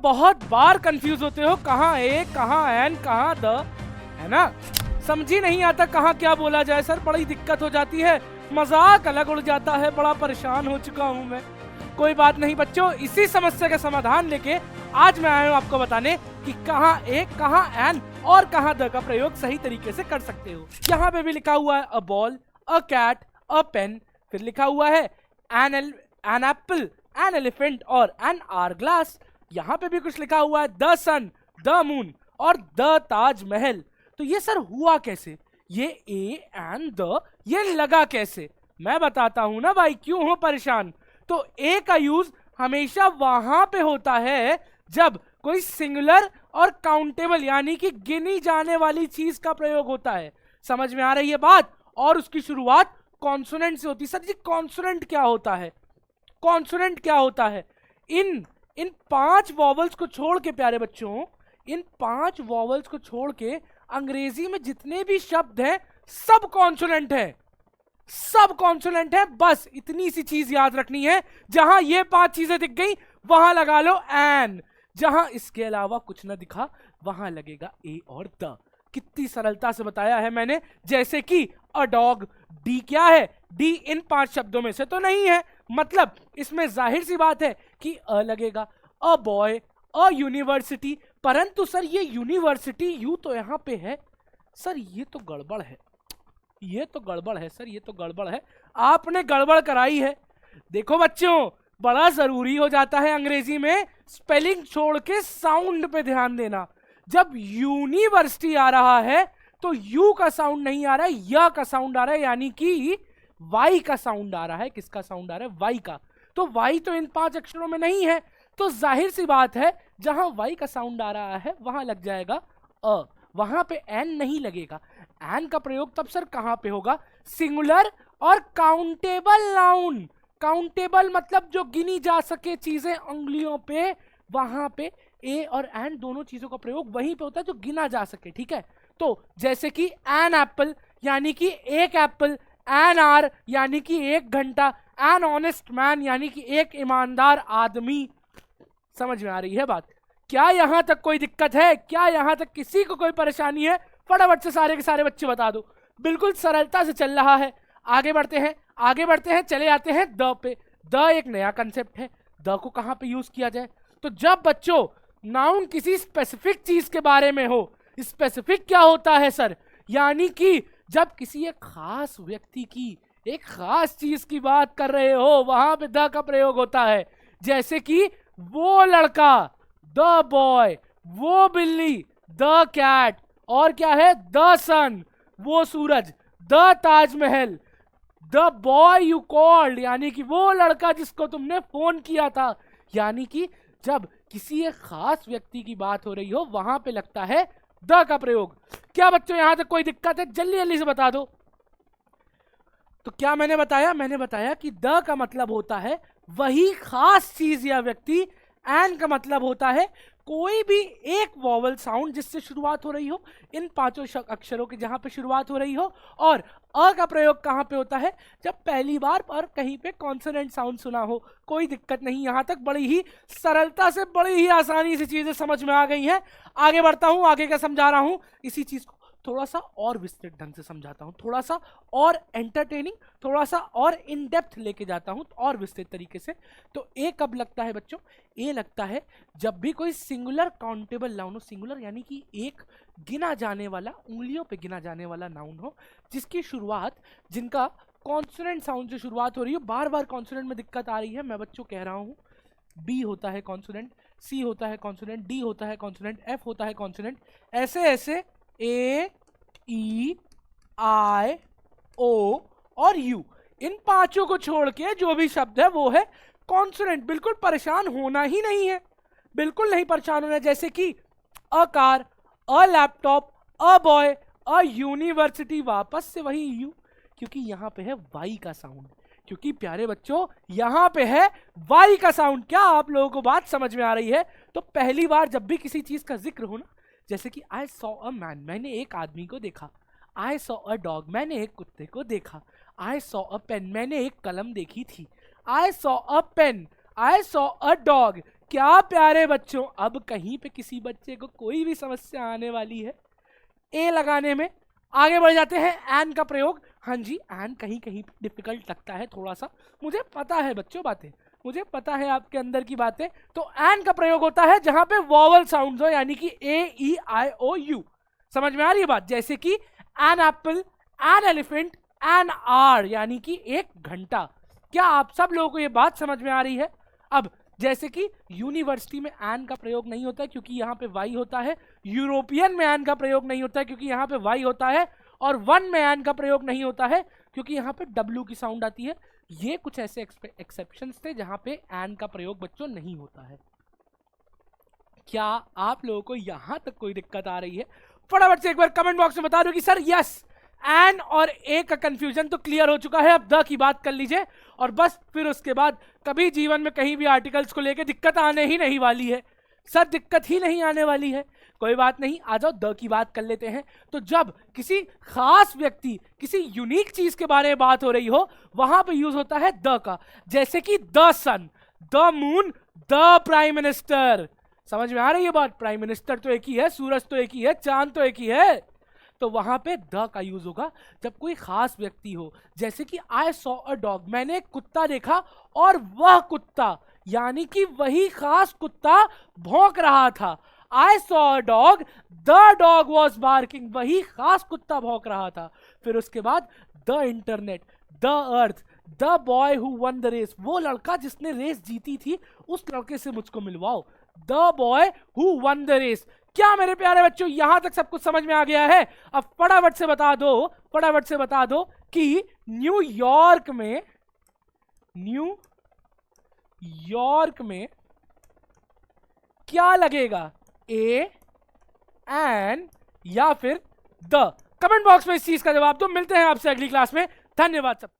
बहुत बार कंफ्यूज होते हो, कहाँ ए कहाँ एन कहाँ द, है ना? समझ ही नहीं आता कहाँ क्या बोला जाए सर, बड़ी दिक्कत हो जाती है, मजाक अलग उड़ जाता है, बड़ा परेशान हो चुका हूँ मैं। कोई बात नहीं बच्चों, इसी समस्या का समाधान लेके आज मैं आया हूँ आपको बताने कि कहाँ ए कहाँ एन और कहाँ द का प्रयोग सही तरीके से कर सकते हो। यहाँ पे भी लिखा हुआ है a ball, a cat, a pen, फिर लिखा हुआ है एन एप्पल, एन एलिफेंट और एन आर ग्लास। यहाँ पे भी कुछ लिखा हुआ है द सन, द मून और द ताजमहल। तो ये सर हुआ कैसे? ये ए एंड द ये लगा कैसे? मैं बताता हूं ना भाई, क्यों हो परेशान। तो ए का यूज हमेशा वहां पे होता है जब कोई सिंगुलर और काउंटेबल यानी कि गिनी जाने वाली चीज का प्रयोग होता है। समझ में आ रही है बात? और उसकी शुरुआत कॉन्सोनेंट से होती है। सर जी कॉन्सोनेंट क्या होता है? कॉन्सोनेंट क्या होता है? इन 5 वॉवल्स को छोड़ के प्यारे बच्चों, इन 5 वॉवल्स को छोड़ के अंग्रेजी में जितने भी शब्द हैं सब कॉन्सोनेंट है, सब कॉन्सोनेंट है। बस इतनी सी चीज याद रखनी है, जहां ये 5 चीजें दिख गई वहां लगा लो एन, जहां इसके अलावा कुछ ना दिखा वहां लगेगा ए और द। कितनी सरलता से बताया है मैंने। जैसे कि अ डॉग, डी क्या है? डी इन 5 शब्दों में से तो नहीं है, मतलब इसमें जाहिर सी बात है कि अ लगेगा। अ बॉय, अ यूनिवर्सिटी, परंतु सर ये यूनिवर्सिटी यू तो यहां पे है। सर ये तो गड़बड़ है, ये तो गड़बड़ है सर, ये तो गड़बड़ है, आपने गड़बड़ कराई है। देखो बच्चों, बड़ा जरूरी हो जाता है अंग्रेजी में स्पेलिंग छोड़ के साउंड पे ध्यान देना। जब यूनिवर्सिटी आ रहा है तो यू का साउंड नहीं आ रहा है, य का साउंड आ रहा है, यानी कि वाई का साउंड आ रहा है। किसका साउंड आ रहा है? वाई का। तो वाई तो इन 5 अक्षरों में नहीं है, तो जाहिर सी बात है जहां वाई का साउंड आ रहा है वहां लग जाएगा अ, वहां पे एन नहीं लगेगा। एन का प्रयोग तब सर कहां पे होगा? सिंगुलर और काउंटेबल नाउन। काउंटेबल मतलब जो गिनी जा सके चीजें अंगुलियों पे, वहां पे ए और एन दोनों चीजों का प्रयोग वहीं पे होता है जो गिना जा सके। ठीक है, तो जैसे कि एन एप्पल यानी कि एक एप्पल, एन आर यानी कि 1 घंटा, एन ऑनेस्ट मैन यानी कि एक ईमानदार आदमी। समझ में आ रही है बात? क्या यहां तक कोई दिक्कत है? क्या यहां तक किसी को कोई परेशानी है? फटाफट से सारे के सारे बच्चे बता दो। बिल्कुल सरलता से चल रहा है। आगे बढ़ते हैं, आगे बढ़ते हैं, चले आते हैं द पे। द एक नया कंसेप्ट है। द को कहां पे यूज किया जाए? तो जब बच्चों नाउन किसी स्पेसिफिक चीज के बारे में हो। स्पेसिफिक क्या होता है सर? यानी कि जब किसी एक खास व्यक्ति की, एक खास चीज की बात कर रहे हो, वहां पे द का प्रयोग होता है। जैसे कि वो लड़का, द बॉय, वो बिल्ली, द कैट, और क्या है? द सन, वो सूरज, the Taj Mahal, the boy you called यानी कि वो लड़का जिसको तुमने फोन किया था। यानी कि जब किसी एक खास व्यक्ति की बात हो रही हो वहां पे लगता है द का प्रयोग। क्या बच्चों यहां तक कोई दिक्कत है? जल्दी जल्दी से बता दो। तो क्या मैंने बताया? मैंने बताया कि द का मतलब होता है वही खास चीज या व्यक्ति। एन का मतलब होता है कोई भी एक वॉवल साउंड जिससे शुरुआत हो रही हो, इन 5 अक्षरों की जहां पे शुरुआत हो रही हो। और अ का प्रयोग कहां पे होता है? जब पहली बार पर कहीं पे कॉन्सोनेंट साउंड सुना हो। कोई दिक्कत नहीं, यहां तक बड़ी ही सरलता से, बड़ी ही आसानी से चीजें समझ में आ गई हैं। आगे बढ़ता हूं, आगे क्या समझा रहा हूं, इसी चीज को थोड़ा सा और विस्तृत ढंग से समझाता हूं, थोड़ा सा और एंटरटेनिंग, थोड़ा सा और इन डेप्थ लेके जाता हूं और विस्तृत तरीके से। तो ए कब लगता है बच्चों? ए लगता है जब भी कोई सिंगुलर काउंटेबल नाउन हो। सिंगुलर यानी कि एक गिना जाने वाला, उंगलियों पे गिना जाने वाला नाउन हो, जिसकी शुरुआत, जिनका कॉन्सोनेंट साउंड से शुरुआत हो रही हो। बार बार कॉन्सोनेंट में दिक्कत आ रही है, मैं बच्चों कह रहा हूं। बी होता है कॉन्सोनेंट, सी होता है कॉन्सोनेंट, डी होता है कॉन्सोनेंट, एफ होता है कॉन्सोनेंट, ऐसे ऐसे ए, ई, आई, ओ और यू, इन 5 को छोड़ के जो भी शब्द है वो है कॉन्सोनेंट। बिल्कुल परेशान होना ही नहीं है, बिल्कुल नहीं परेशान होना है। जैसे कि a car, a laptop, a boy, a university, वापस से वही यू, क्योंकि यहां पे है वाई का साउंड। क्योंकि प्यारे बच्चों यहां पे है वाई का साउंड। क्या आप लोगों को बात समझ में आ रही है? तो पहली बार जब भी किसी चीज का जिक्र हो ना, जैसे कि आई सॉ अ मैन, मैंने एक आदमी को देखा। आई सॉ अ डॉग, मैंने एक कुत्ते को देखा। आई सॉ अ पेन, मैंने एक कलम देखी थी। I saw a pen, I saw a dog, क्या प्यारे बच्चों, अब कहीं पे किसी बच्चे को कोई भी समस्या आने वाली है ए लगाने में? आगे बढ़ जाते हैं। एन का प्रयोग, हाँ जी एन कहीं कहीं पे डिफिकल्ट लगता है थोड़ा सा, मुझे पता है बच्चों बातें, मुझे पता है आपके अंदर की बातें। तो एन का प्रयोग होता है जहां पे वॉवल साउंड्स हो, यानी कि ए ई आई ओ यू। समझ में आ रही है बात? जैसे कि an apple, an elephant, an hour, यानी कि एक घंटा। क्या आप सब लोगों को ये बात समझ में आ रही है? अब जैसे कि यूनिवर्सिटी में एन का प्रयोग नहीं होता है क्योंकि यहाँ पे वाई होता है, यूरोपियन में एन का प्रयोग नहीं होता है क्योंकि यहाँ पे वाई होता है, और वन में एन का प्रयोग नहीं होता है क्योंकि यहाँ पे डब्ल्यू की साउंड आती है। ये कुछ ऐसे एक्सेप्शंस थे जहां पे एन का प्रयोग बच्चों नहीं होता है। क्या आप लोगों को यहां तक कोई दिक्कत आ रही है? फटाफट से एक बार कमेंट बॉक्स में बता दो कि सर यस, एन और ए का कंफ्यूजन तो क्लियर हो चुका है, अब द की बात कर लीजिए और बस फिर उसके बाद कभी जीवन में कहीं भी आर्टिकल्स को लेकर दिक्कत आने ही नहीं वाली है। सर दिक्कत ही नहीं आने वाली है, कोई बात नहीं, आ जाओ द की बात कर लेते हैं। तो जब किसी खास व्यक्ति, किसी यूनिक चीज के बारे में बात हो रही हो, वहां पे यूज होता है द का। जैसे कि the sun, the moon, the prime minister. समझ में आ रही है बात? प्राइम मिनिस्टर तो एक ही है, सूरज तो एक ही है, चांद तो एक ही है, तो वहां पे द का यूज होगा जब कोई खास व्यक्ति हो। जैसे कि आई सॉ अ डॉग, मैंने एक कुत्ता देखा और वह कुत्ता, यानी कि वही खास कुत्ता भौंक रहा था। I saw a dog, the dog was barking, वही खास कुत्ता भौंक रहा था। फिर उसके बाद the internet, the earth, the boy who won the race, वो लड़का जिसने रेस जीती थी, उस लड़के से मुझको मिलवाओ। the boy who won the race। क्या मेरे प्यारे बच्चों यहां तक सब कुछ समझ में आ गया है? अब फटाफट से बता दो, फटाफट से बता दो कि न्यूयॉर्क में क्या लगेगा, ए, एन या फिर द? कमेंट बॉक्स में इस चीज का जवाब दो। मिलते हैं आपसे अगली क्लास में, धन्यवाद सबको।